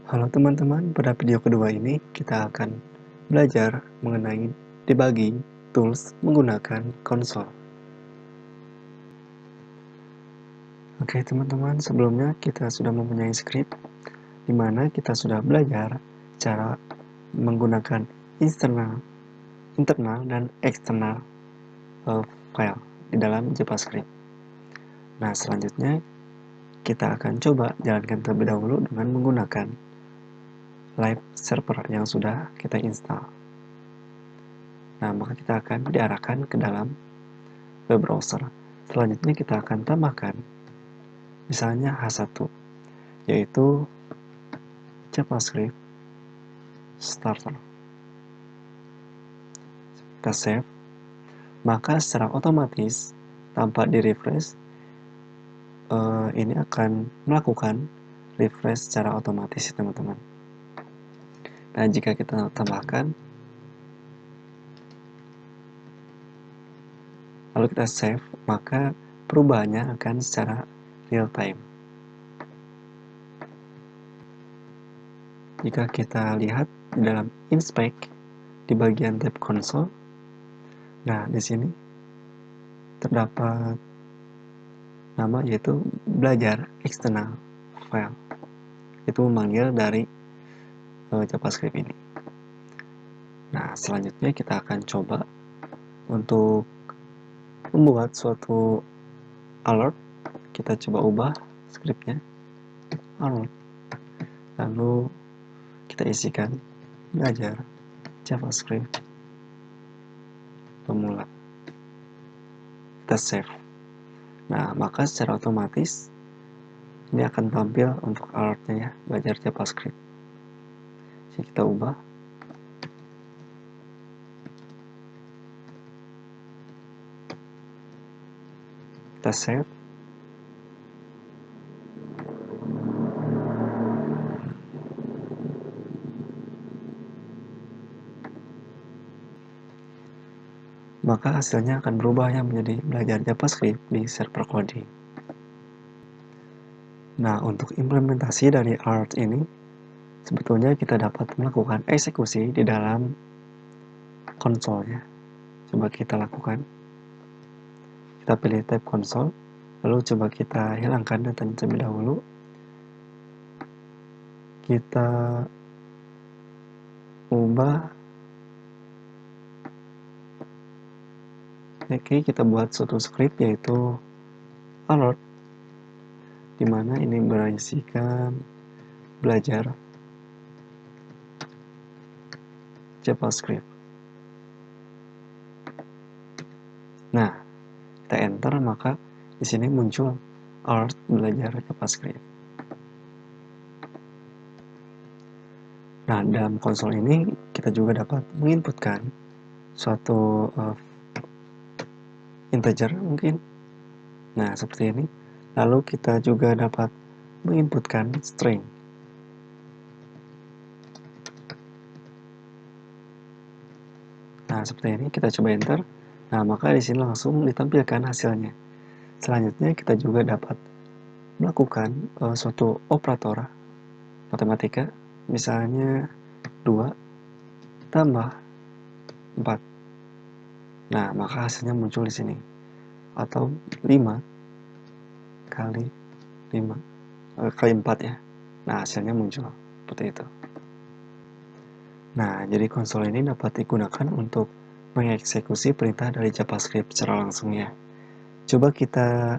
Halo teman-teman, pada video kedua ini kita akan belajar mengenai debugging tools menggunakan konsol. Oke teman-teman, sebelumnya kita sudah mempunyai script di mana kita sudah belajar cara menggunakan internal dan eksternal file di dalam JavaScript. Nah, selanjutnya kita akan coba jalankan terlebih dahulu dengan menggunakan live server yang sudah kita install. Nah, maka kita akan diarahkan ke dalam web browser. Selanjutnya kita akan tambahkan misalnya H1, yaitu JavaScript starter. Kita save, maka secara otomatis tanpa di refresh ini akan melakukan refresh secara otomatis, teman-teman. Nah, jika kita tambahkan lalu kita save, maka perubahannya akan secara real time. Jika kita lihat di dalam inspect di bagian tab console, nah di sini terdapat nama yaitu belajar external file. Itu memanggil dari JavaScript ini. Nah, selanjutnya kita akan coba untuk membuat suatu alert. Kita coba ubah scriptnya alert, lalu kita isikan belajar JavaScript pemula. Kita save. Nah, maka secara otomatis ini akan tampil untuk alertnya ya, belajar JavaScript. Jadi kita ubah. Kita save. Maka hasilnya akan berubah ya menjadi belajar JavaScript di server coding. Nah, untuk implementasi dari alert ini, sebetulnya kita dapat melakukan eksekusi di dalam konsolnya. Coba kita lakukan. Kita pilih tab konsol, lalu coba kita hilangkan datanya terlebih dahulu. Kita ubah. Oke, kita buat suatu script yaitu alert, di mana ini berisikan belajar JavaScript. Nah, kita enter, maka di sini muncul alert belajar JavaScript. Nah, dalam konsol ini kita juga dapat menginputkan suatu integer mungkin. Nah, seperti ini. Lalu kita juga dapat menginputkan string. Nah, seperti ini. Kita coba enter. Nah, maka di sini langsung ditampilkan hasilnya. Selanjutnya kita juga dapat melakukan suatu operator matematika, misalnya 2 tambah 4. Nah, maka hasilnya muncul di sini. Atau 5 kali 5 kali 4 ya. Nah, hasilnya muncul seperti itu. Nah, jadi konsol ini dapat digunakan untuk mengeksekusi perintah dari JavaScript secara langsung ya. Coba kita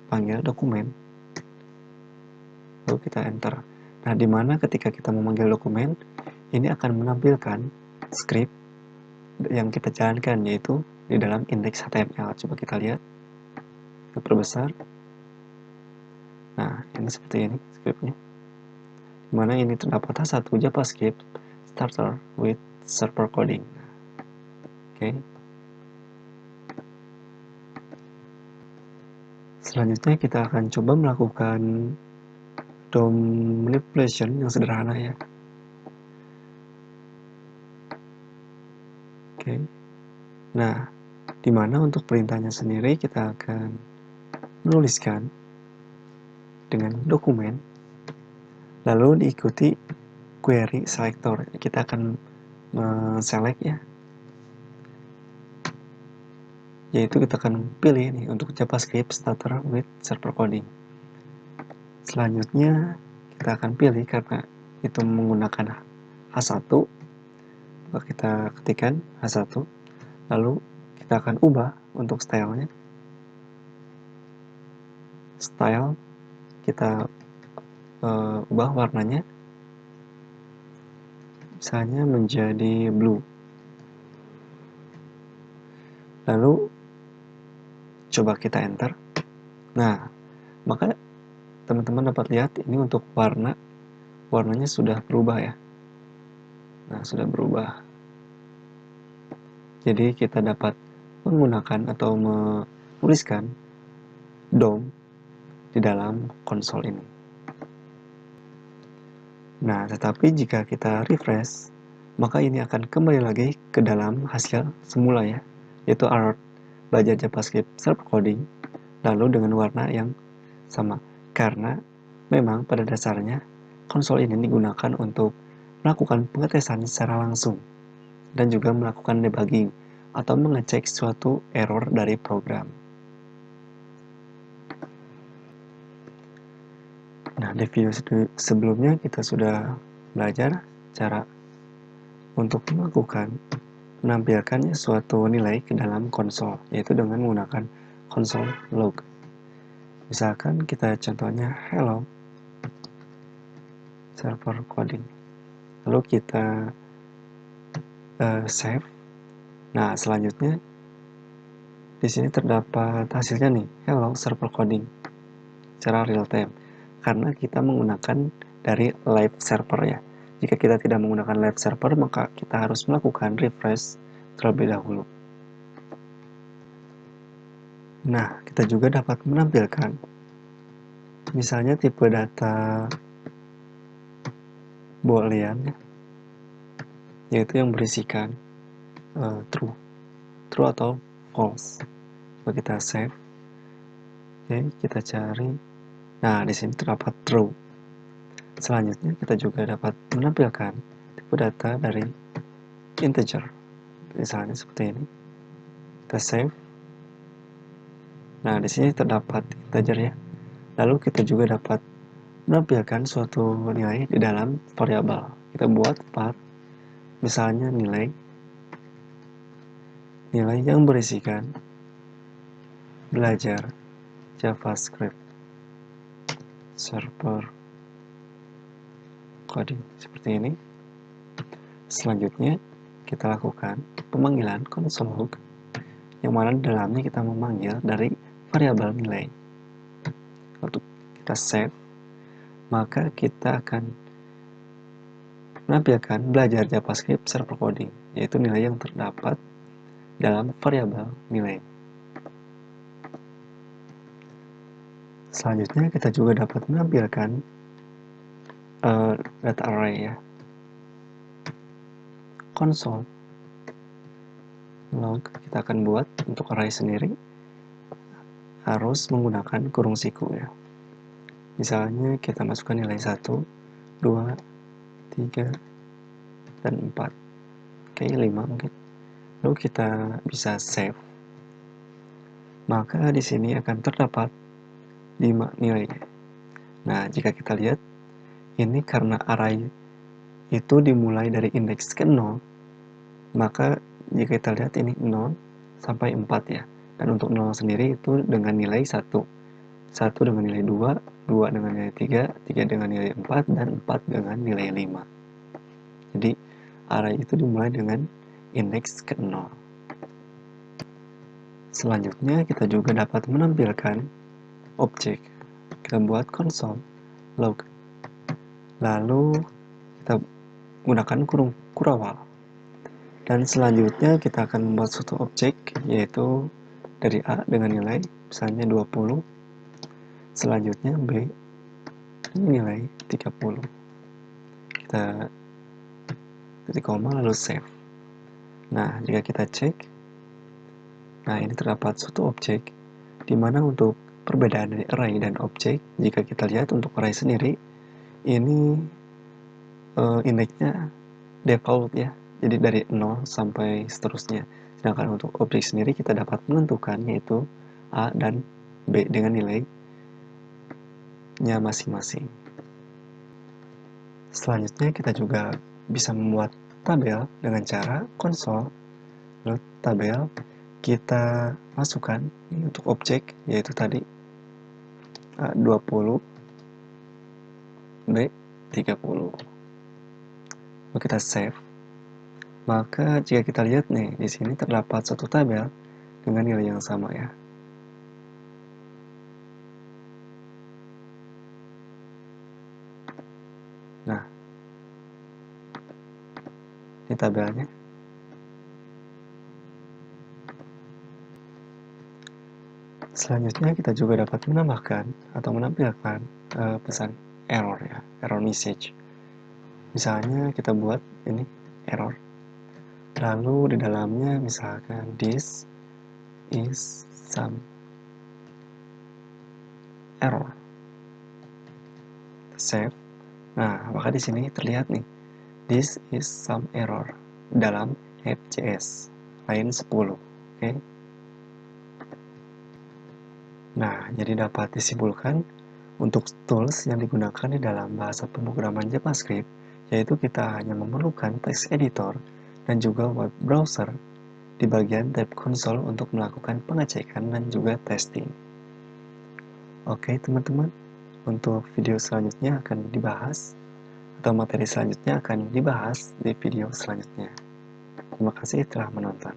panggil dokumen, lalu kita enter. Nah, di mana ketika kita memanggil dokumen, ini akan menampilkan script yang kita jalankan, yaitu di dalam indeks HTML. Coba kita lihat, kita perbesar. Nah, ini seperti ini scriptnya, di mana ini terdapat H1 JavaScript starter with server coding. Oke. Selanjutnya kita akan coba melakukan DOM manipulation yang sederhana ya. Oke. Nah, di mana untuk perintahnya sendiri kita akan menuliskan dengan dokumen Lalu diikuti query selector. Kita akan select ya, yaitu kita akan pilih nih untuk JavaScript starter with server coding. Selanjutnya kita akan pilih karena itu menggunakan H1, maka kita ketikkan H1, lalu kita akan ubah untuk stylenya. Style kita ubah warnanya, misalnya menjadi blue. Lalu coba kita enter. Nah, maka teman-teman dapat lihat ini untuk warnanya sudah berubah ya. Nah, sudah berubah. Jadi kita dapat menggunakan atau menuliskan DOM di dalam konsol ini. Nah, tetapi jika kita refresh, maka ini akan kembali lagi ke dalam hasil semula ya, yaitu alert belajar JavaScript server coding, lalu dengan warna yang sama. Karena memang pada dasarnya konsol ini digunakan untuk melakukan pengetesan secara langsung dan juga melakukan debugging atau mengecek suatu error dari program. Nah, di video sebelumnya kita sudah belajar cara untuk menampilkannya suatu nilai ke dalam konsol, yaitu dengan menggunakan konsol log. Misalkan kita contohnya hello server coding, lalu kita save. Nah, selanjutnya di sini terdapat hasilnya nih, hello server coding secara real time, karena kita menggunakan dari live server ya. Jika kita tidak menggunakan live server, maka kita harus melakukan refresh terlebih dahulu. Nah, kita juga dapat menampilkan misalnya tipe data boolean, yaitu yang berisikan true atau false. Coba kita save. Oke, kita cari. Nah, di sini terdapat true. Selanjutnya kita juga dapat menampilkan tipe data dari integer. Misalnya seperti ini. Kita save. Nah, di sini terdapat integer ya. Lalu kita juga dapat menampilkan suatu nilai di dalam variabel. Kita buat var, misalnya nilai yang berisikan belajar JavaScript server coding seperti ini. Selanjutnya kita lakukan pemanggilan console log, yang mana di dalamnya kita memanggil dari variabel nilai. Untuk kita save, maka kita akan menampilkan belajar JavaScript server coding, yaitu nilai yang terdapat dalam variabel nilai. Selanjutnya kita juga dapat menampilkan data array ya. Console log kita akan buat untuk array sendiri, harus menggunakan kurung siku ya. Misalnya kita masukkan nilai 1, 2, 3, dan 4. Oke, 5 mungkin. Lalu kita bisa save. Maka di sini akan terdapat 5 nilainya. Nah, jika kita lihat, ini karena array itu dimulai dari indeks ke 0, maka jika kita lihat ini 0 sampai 4 ya. Dan untuk 0 sendiri itu dengan nilai 1. 1 dengan nilai 2, 2 dengan nilai 3, 3 dengan nilai 4, dan 4 dengan nilai 5. Jadi, array itu dimulai dengan indeks ke 0. Selanjutnya, kita juga dapat menampilkan objek. Kita buat console log. Lalu, kita gunakan kurawal. Dan selanjutnya, kita akan membuat suatu objek, yaitu dari A dengan nilai, misalnya 20. Selanjutnya, B nilai 30. Kita titik koma lalu save. Nah, jika kita cek, nah ini terdapat suatu objek, di mana untuk perbedaan dari array dan objek, jika kita lihat untuk array sendiri, Ini indeksnya default ya, jadi dari 0 sampai seterusnya. Sedangkan untuk objek sendiri kita dapat menentukan yaitu A dan B dengan nilainya masing-masing. Selanjutnya kita juga bisa membuat tabel dengan cara konsol. Lalu tabel kita masukkan untuk objek yaitu tadi A20 B30. Lalu kita save. Maka jika kita lihat nih, di sini terdapat satu tabel dengan nilai yang sama ya. Nah, ini tabelnya. Selanjutnya kita juga dapat menambahkan atau menampilkan pesan error ya, error message. Misalnya kita buat ini error. Lalu di dalamnya misalkan this is some error. Save. Nah, maka di sini terlihat nih, this is some error dalam FJS line 10. Oke. Nah, jadi dapat disimpulkan untuk tools yang digunakan di dalam bahasa pemrograman JavaScript, yaitu kita hanya memerlukan text editor dan juga web browser di bagian tab konsol untuk melakukan pengecekan dan juga testing. Oke teman-teman, untuk video selanjutnya akan dibahas, atau materi selanjutnya akan dibahas di video selanjutnya. Terima kasih telah menonton.